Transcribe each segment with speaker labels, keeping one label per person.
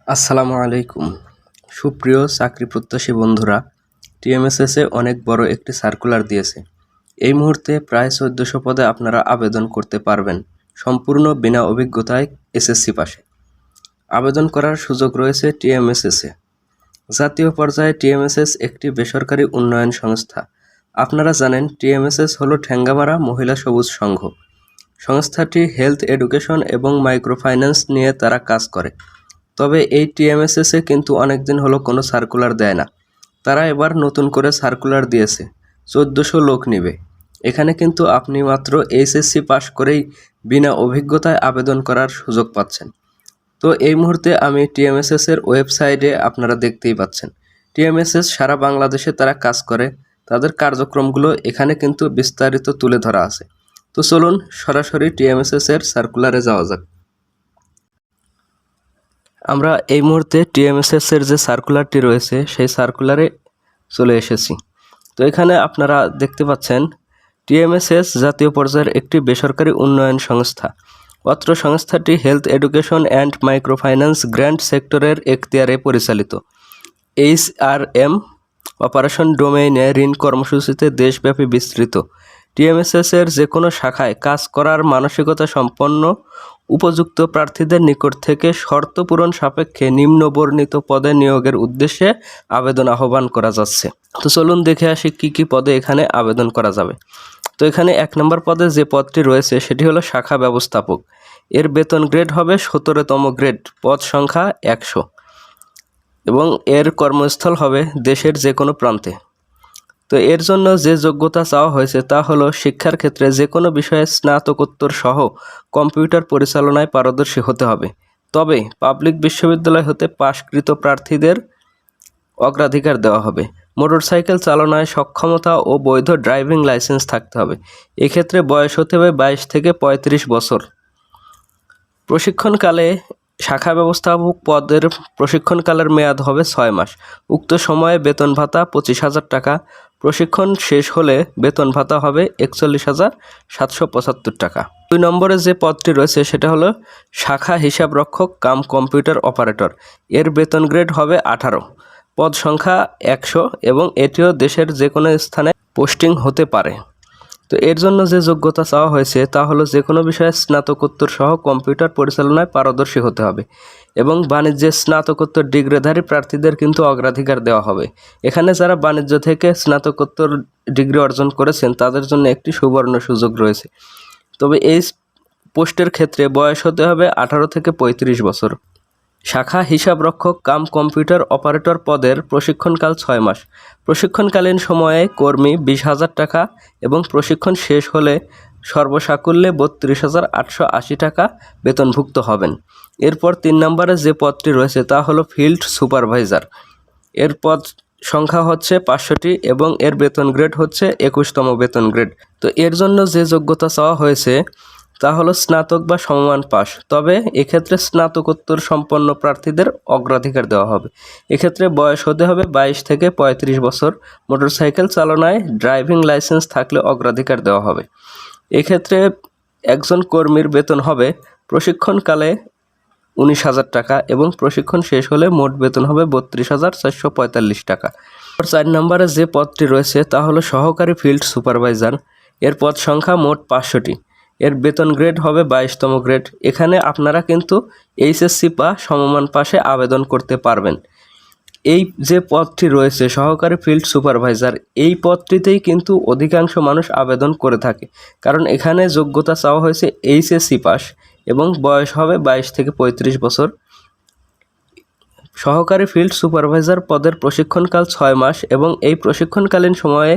Speaker 1: আসসালামু আলাইকুম। সুপ্রিয় চাকরি প্রত্যাশী বন্ধুরা, টিএমএসএসে অনেক বড় একটি সার্কুলার দিয়েছে। এই মুহূর্তে প্রায় 1400 পদে আপনারা আবেদন করতে পারবেন সম্পূর্ণ বিনা অভিজ্ঞতায় এসএসসি পাশে। আবেদন করার সুযোগ রয়েছে টিএমএসএসে। জাতীয় পর্যায়ে টিএমএসএস একটি বেসরকারি উন্নয়ন সংস্থা। আপনারা জানেন টিএমএসএস হলো ঠ্যাঙ্গামারা মহিলা সবুজ সংঘ। সংস্থাটি হেলথ এডুকেশন এবং মাইক্রোফাইন্যান্স নিয়ে তারা কাজ করে। তবে এই টিএমএসএসে কিন্তু অনেকদিন হলো কোনো সার্কুলার দেয় না। তারা এবার নতুন করে সার্কুলার দিয়েছে, 1400 লোক নিবে। এখানে কিন্তু আপনি মাত্র এইচএসসি পাশ করেই বিনা অভিজ্ঞতায় আবেদন করার সুযোগ পাচ্ছেন। তো এই মুহূর্তে আমি টিএমএসএসের ওয়েবসাইটে আপনারা দেখতেই পাচ্ছেন। টিএমএসএস সারা বাংলাদেশে তারা কাজ করে, তাদের কার্যক্রমগুলো এখানে কিন্তু বিস্তারিত তুলে ধরা আছে। তো চলুন সরাসরি টিএমএসএসের সার্কুলারে যাওয়া যাক। আমরা এই মুহূর্তে টিএমএসএসের যে সার্কুলারটি রয়েছে সেই সার্কুলারে চলে এসেছি। তো এখানে আপনারা দেখতে পাচ্ছেন টিএমএসএস জাতীয় পর্যায়ের একটি বেসরকারি উন্নয়ন সংস্থা। অত্র সংস্থাটি health education and microfinance grant সেক্টরের এখতিয়ারে পরিচালিত। এইচআরএম অপারেশন ডোমেইনে ঋণ কর্মসূচিতে দেশব্যাপী বিস্তৃত। টিএমএসএসের যে কোনো শাখায় কাজ করার মানসিকতা সম্পন্ন উপযুক্ত প্রার্থীদের নিকট থেকে শর্ত পূরণ সাপেক্ষে নিম্নবর্ণিত পদে নিয়োগের উদ্দেশ্যে আবেদন আহ্বান করা যাচ্ছে। তো চলুন দেখে আসি কি কি পদে এখানে আবেদন করা যাবে। তো এখানে 1 নম্বর পদে যে পদটি রয়েছে সেটি হলো শাখা ব্যবস্থাপক। এর বেতন গ্রেড হবে 17তম গ্রেড, পদ সংখ্যা 100 এবং এর কর্মস্থল হবে দেশের যে কোনো প্রান্তে। তো এর জন্য যে যোগ্যতা চাওয়া হয়েছে তা হলো শিক্ষার ক্ষেত্রে যে কোনো বিষয়ে স্নাতকোত্তর সহ কম্পিউটার পরিচালনায় পারদর্শী হতে হবে। তবে পাবলিক বিশ্ববিদ্যালয় হতে পাশকৃত প্রার্থীদের অগ্রাধিকার দেওয়া হবে। মোটরসাইকেল চালনায় সক্ষমতা ও বৈধ ড্রাইভিং লাইসেন্স থাকতে হবে। এক্ষেত্রে বয়স হতে হবে 22 থেকে 35 বছর। প্রশিক্ষণকালে শাখা ব্যবস্থাপক পদের প্রশিক্ষণকালের মেয়াদ হবে 6 মাস। উক্ত সময়ে বেতন ভাতা 25,000 টাকা। প্রশিক্ষণ শেষ হলে বেতন ভাতা হবে 41,775 টাকা। 2 নম্বরে যে পদটি রয়েছে সেটা হলো শাখা হিসাবরক্ষক কাম কম্পিউটার অপারেটর। এর বেতন গ্রেড হবে 18, পদ সংখ্যা 100 এবং এটিও দেশের যে কোনো স্থানে পোস্টিং হতে পারে। তো এর জন্য যে যোগ্যতা চাওয়া হয়েছে তা হলো যে কোনো বিষয়ে স্নাতকোত্তর সহ কম্পিউটার পরিচালনায় পারদর্শী হতে হবে এবং বাণিজ্যে স্নাতকোত্তর ডিগ্রিধারী প্রার্থীদের কিন্তু অগ্রাধিকার দেওয়া হবে। এখানে যারা বাণিজ্য থেকে স্নাতকোত্তর ডিগ্রি অর্জন করেছেন তাদের জন্য একটি সুবর্ণ সুযোগ রয়েছে। তবে এই পোস্টের ক্ষেত্রে বয়স হতে হবে 18 থেকে 35 বছর। শাখা হিসাবরক্ষক কাম কম্পিউটার অপারেটর পদের প্রশিক্ষণকাল 6 মাস। প্রশিক্ষণকালীন সময়ে কর্মী 20,000 টাকা এবং প্রশিক্ষণ শেষ হলে সর্বসাকুল্যে 32,880 টাকা বেতনভুক্ত হবেন। এরপর 3 নম্বরে যে পদটি রয়েছে তা হলো ফিল্ড সুপারভাইজার। এর পদ সংখ্যা হচ্ছে 500টি এবং এর বেতন গ্রেড হচ্ছে 21তম বেতন গ্রেড। তো এর জন্য যে যোগ্যতা চাওয়া হয়েছে তা হলো স্নাতক বা সমমান পাস। তবে এক্ষেত্রে স্নাতকোত্তর সম্পন্ন প্রার্থীদের অগ্রাধিকার দেওয়া হবে। এক্ষেত্রে বয়স হতে হবে 22 থেকে 35 বছর। মোটরসাইকেল চালনায় ড্রাইভিং লাইসেন্স থাকলে অগ্রাধিকার দেওয়া হবে। এক্ষেত্রে একজন কর্মীর বেতন হবে প্রশিক্ষণকালে 19,000 টাকা এবং প্রশিক্ষণ শেষ হলে মোট বেতন হবে 32,445 টাকা। 4 নম্বরে যে পদটি রয়েছে তা হলো সহকারী ফিল্ড সুপারভাইজার। এর পদ সংখ্যা মোট 500টি। এর বেতন গ্রেড হবে 22তম গ্রেড। এখানে আপনারা কিন্তু এইচএসসি বা সমমান পাশে আবেদন করতে পারবেন। এই যে পদটি রয়েছে সহকারী ফিল্ড সুপারভাইজার, এই পদটিতেই কিন্তু অধিকাংশ মানুষ আবেদন করে থাকে, কারণ এখানে যোগ্যতা চাওয়া হয়েছে এইচএসসি পাস এবং বয়স হবে 22 থেকে 35 বছর। সহকারী ফিল্ড সুপারভাইজার পদের প্রশিক্ষণকাল 6 মাস এবং এই প্রশিক্ষণকালীন সময়ে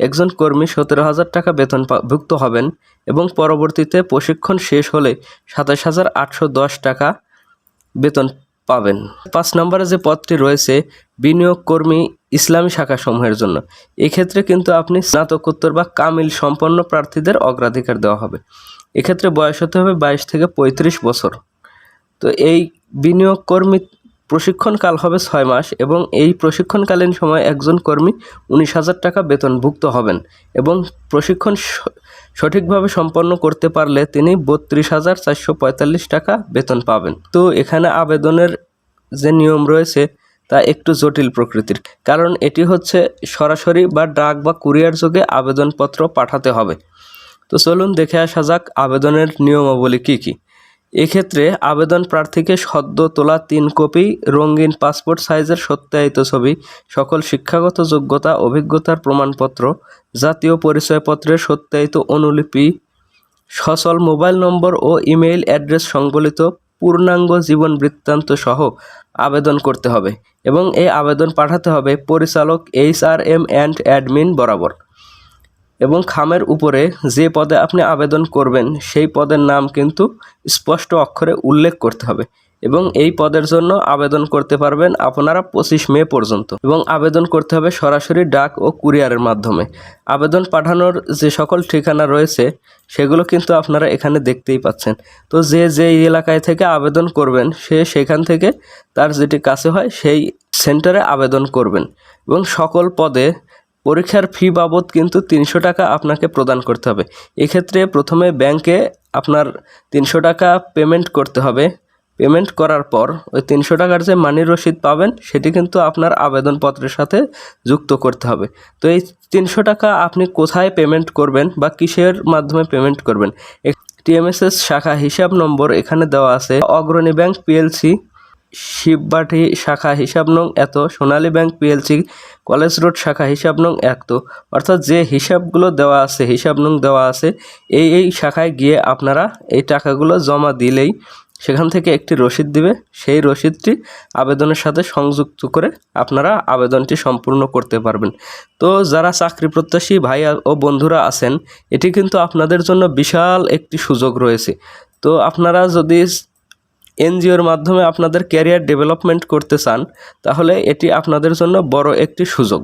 Speaker 1: একজন কর্মী 17,000 টাকা বেতনভুক্ত হবেন এবং পরবর্তীতে প্রশিক্ষণ শেষ হলে 27,810 টাকা বেতন পাবেন। 5 নম্বরে যে পদটি রয়েছে বিনিয়োগ কর্মী ইসলামী শাখাসমূহের জন্য, এক্ষেত্রে কিন্তু আপনি স্নাতকোত্তর বা কামিল সম্পন্ন প্রার্থীদের অগ্রাধিকার দেওয়া হবে। এক্ষেত্রে বয়স হতে হবে 22 থেকে 35 বছর। তো এই বিনিয়োগ কর্মী প্রশিক্ষণকাল হবে 6 মাস এবং এই প্রশিক্ষণকালীন সময় একজন কর্মী 19,000 টাকা বেতনভুক্ত হবেন এবং প্রশিক্ষণ সঠিকভাবে সম্পন্ন করতে পারলে তিনি 32,445 টাকা বেতন পাবেন। তো এখানে আবেদনের যে নিয়ম রয়েছে তা একটু জটিল প্রকৃতির, কারণ এটি হচ্ছে সরাসরি বা ডাক বা কুরিয়ার যোগে আবেদনপত্র পাঠাতে হবে। তো চলুন দেখে আসা যাক আবেদনের নিয়মাবলী কী কী। এক্ষেত্রে আবেদন প্রার্থীকে সদ্য তোলা 3 কপি রঙিন পাসপোর্ট সাইজের সত্যায়িত ছবি, সকল শিক্ষাগত যোগ্যতা অভিজ্ঞতার প্রমাণপত্র, জাতীয় পরিচয়পত্রের সত্যায়িত অনুলিপি, সচল মোবাইল নম্বর ও ইমেইল অ্যাড্রেস সংবলিত পূর্ণাঙ্গ জীবন বৃত্তান্ত সহ আবেদন করতে হবে এবং এই আবেদন পাঠাতে হবে পরিচালক HRM অ্যান্ড অ্যাডমিন বরাবর। এবং খামের উপরে যে পদে আপনি আবেদন করবেন সেই পদের নাম কিন্তু স্পষ্ট অক্ষরে উল্লেখ করতে হবে এবং এই পদের জন্য আবেদন করতে পারবেন আপনারা 25 মে পর্যন্ত এবং আবেদন করতে হবে সরাসরি ডাক ও কুরিয়ারের মাধ্যমে। আবেদন পাঠানোর যে সকল ঠিকানা রয়েছে সেগুলো কিন্তু আপনারা এখানে দেখতেই পাচ্ছেন। তো যে এলাকায় থেকে আবেদন করবেন সে সেখান থেকে তার যেটি কাছে হয় সেই সেন্টারে আবেদন করবেন এবং সকল পদে পরীক্ষার ফি বাবদ কিন্তু 300 টাকা আপনাকে প্রদান করতে হবে। এক্ষেত্রে প্রথমে ব্যাংকে আপনার 300 টাকা পেমেন্ট করতে হবে। পেমেন্ট করার পর ওই 300 টাকার যে মানি রসিদ পাবেন সেটি কিন্তু আপনার আবেদনপত্রের সাথে যুক্ত করতে হবে। তো এই 300 টাকা আপনি কোথায় পেমেন্ট করবেন বা কিসের মাধ্যমে পেমেন্ট করবেন, TMSS শাখা হিসাব নম্বর এখানে দেওয়া আছে। অগ্রণী ব্যাংক PLC, শিববাটি শাখা হিসাব নং এত, সোনালী ব্যাংক PLC, কলেজ রোড শাখা হিসাব নং এত। অর্থাৎ যে হিসাবগুলো দেওয়া আছে, হিসাব নং দেওয়া আছে, এই শাখায় গিয়ে আপনারা এই টাকাগুলো জমা দিলেই সেখান থেকে একটি রসিদ দিবে। সেই রসিদটি আবেদনের সাথে সংযুক্ত করে আপনারা আবেদনটি সম্পূর্ণ করতে পারবেন। তো যারা চাকরি প্রত্যাশী ভাই ও বন্ধুরা আছেন, এটি কিন্তু আপনাদের জন্য বিশাল একটি সুযোগ রয়েছে। তো আপনারা যদি NGOর মাধ্যমে আপনাদের ক্যারিয়ার ডেভেলপমেন্ট করতে চান তাহলে এটি আপনাদের জন্য বড় একটি সুযোগ।